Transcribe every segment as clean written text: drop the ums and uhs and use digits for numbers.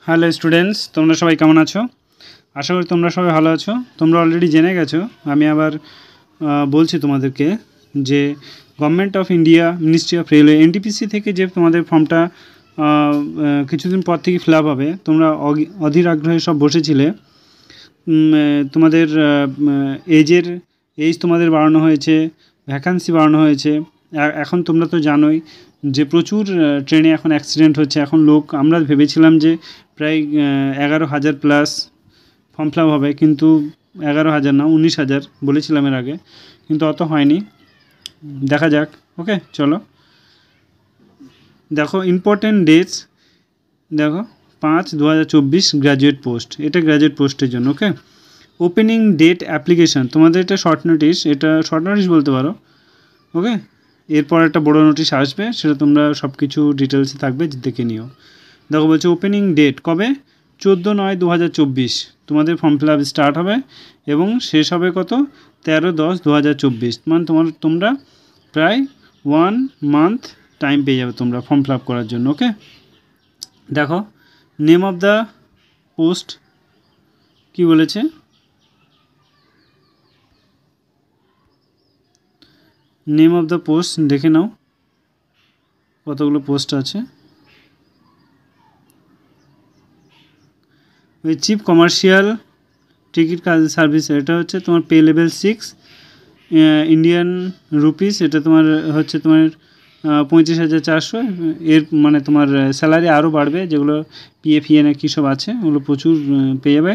Hello students, তোমরা সবাই কেমন আছো? আশা করি তোমরা সবাই ভালো আছো। তোমরা অলরেডি জেনে গেছো, আমি আবার বলছি তোমাদেরকে যে government of India ministry of railway NTPC থেকে যে তোমাদের ফর্মটা কিছুদিন পর থেকে ফিল আপ হবে। তোমরা অধীর আগ্রহে সব বসেছিলে। তোমাদের এজ তোমাদের বাড়ানো হয়েছে, ভ্যাকান্সি বাড়ানো হয়েছে। এখন তোমরা তো জানোই যে প্রচুর ট্রেনে এখন অ্যাক্সিডেন্ট হচ্ছে। এখন লোক, আমরা ভেবেছিলাম যে প্রায় 11,000 প্লাস ফর্ম ফিল আপ হবে, কিন্তু 11,000 না 19,000 বলেছিলাম এর আগে, কিন্তু অত হয়নি। দেখা যাক। ওকে, চলো দেখো ইম্পর্টেন্ট ডেটস। দেখো 5/2024 গ্র্যাজুয়েট পোস্ট, এটা গ্র্যাজুয়েট পোস্টের জন্য। ওকে, ওপেনিং ডেট অ্যাপ্লিকেশান, তোমাদের এটা শর্ট নোটিশ, এটা শর্ট নোটিশ বলতে পারো। ওকে, এরপর একটা বড় নোটিশ আসবে, সেটা তোমরা সব কিছু ডিটেলসে থাকবে, দেখে নিও। দেখো বলছে ওপেনিং ডেট কবে, 14/9/2024 তোমাদের ফর্ম ফিল আপ স্টার্ট হবে এবং শেষ হবে কত, 13/10/2024। মানে তোমরা প্রায় 1 মান্থ টাইম পেয়ে যাবে তোমরা ফর্ম ফিল আপ করার জন্য। ওকে, দেখো নেম অফ দ্য পোস্ট কি বলেছে, নেম অফ দ্য পোস্ট দেখে নাও কতগুলো পোস্ট আছে। ওই চিফ কমার্শিয়াল টিকিট সার্ভিস, এটা হচ্ছে তোমার পে লেভেল 6 ইন্ডিয়ান রুপিস। এটা তোমার হচ্ছে তোমার 35,400। এর মানে তোমার স্যালারি আরও বাড়বে, যেগুলো পিএফ ইএনএ কী সব আছে ওগুলো প্রচুর পেয়ে যাবে।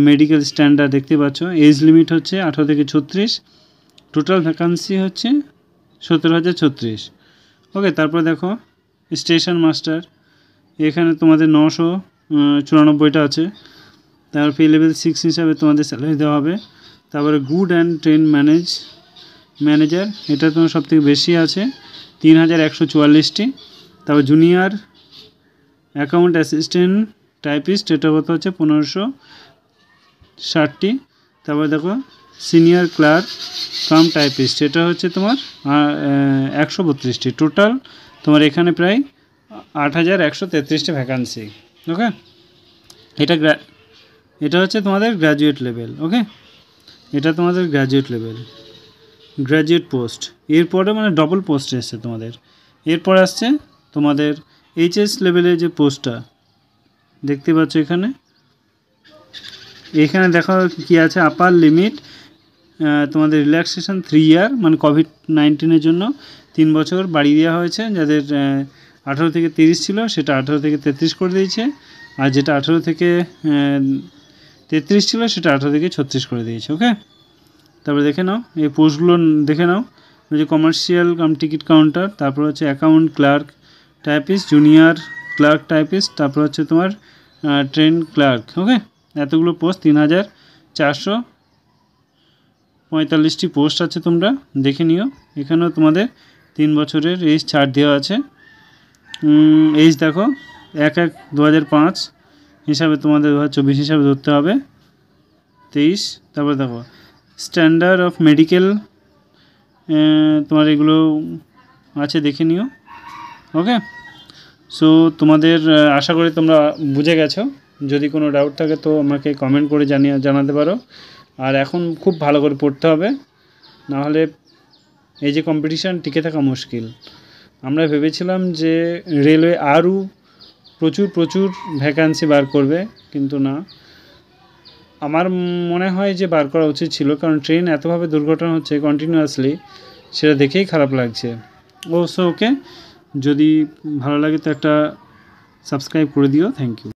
মেডিকেল স্ট্যান্ডার্ড দেখতে পাচ্ছ। এজ লিমিট হচ্ছে 18 থেকে 36। টোটাল ভ্যাকান্সি হচ্ছে 17,036। ওকে, তারপর দেখো স্টেশন মাস্টার, এখানে তোমাদের 994টা আছে। তারপর পে লেভেল 6 হিসাবে তোমাদের স্যালারি দেওয়া হবে। তারপরে গুড অ্যান্ড ট্রেন ম্যানেজার, এটা তোমার সবথেকে বেশি আছে, 3,144টি। তারপর জুনিয়র অ্যাকাউন্ট অ্যাসিস্ট্যান্ট টাইপিস্ট, এটা কত হচ্ছে 1,560টি। তারপর দেখো সিনিয়র ক্লার্ক কাম টাইপিস্ট, এটা হচ্ছে তোমার 132টি। টোটাল তোমার এখানে প্রায় 8,133টি ভ্যাকান্সি। ওকে, এটা হচ্ছে তোমাদের গ্র্যাজুয়েট লেভেল। ওকে, এটা তোমাদের গ্র্যাজুয়েট লেভেল, গ্র্যাজুয়েট পোস্ট। এরপরে মানে ডবল পোস্ট এসছে তোমাদের। এরপর আসছে তোমাদের এইচএস লেভেলের যে পোস্টটা দেখতে পাচ্ছ এখানে। এখানে দেখো কি আছে, আপার লিমিট তোমাদের রিল্যাক্সেশন 3 ইয়ার, মানে কোভিড-19-এর জন্য 3 বছর বাড়িয়ে দেওয়া হয়েছে। যাদের 18 থেকে 30 ছিল সেটা 18 থেকে 33 করে দিয়েছে, আর যেটা 18 থেকে 33 ছিল সেটা 18 থেকে 36 করে দিয়েছে। ওকে, তারপরে দেখে নাও এই পোস্টগুলো, দেখে নাও যে কমার্শিয়াল কাম টিকিট কাউন্টার, তারপর হচ্ছে account clerk typist, junior clerk typist, তারপর হচ্ছে তোমার ট্রেন ক্লার্ক। ওকে, এতগুলো পোস্ট, 3,445টি পোস্ট আছে, তোমরা দেখে নিও। এখানেও তোমাদের 3 বছরের এজ ছাড় দেওয়া আছে। এজ দেখো 1/1/2005 হিসাবে তোমাদের 2024 হিসাবে ধরতে হবে 23। তারপর দেখো স্ট্যান্ডার্ড অফ মেডিকেল, তোমার এগুলো আছে, দেখে নিও। ওকে, সো তোমাদের আশা করি তোমরা বুঝে গেছো। যদি কোনো ডাউট থাকে তো আমাকে কমেন্ট করে জানাতে পারো। আর এখন খুব ভালো করে পড়তে হবে, নাহলে এই যে কম্পিটিশান, টিকে থাকা মুশকিল। আমরা ভেবেছিলাম যে রেলওয়ে আরও প্রচুর ভ্যাকান্সি বার করবে, কিন্তু না, আমার মনে হয় যে বার করা উচিত ছিল, কারণ ট্রেন এতভাবে দুর্ঘটনা হচ্ছে কন্টিনিউয়াসলি, সেটা দেখেই খারাপ লাগছে। ওকে, যদি ভালো লাগে তো একটা সাবস্ক্রাইব করে দিও। Thank you.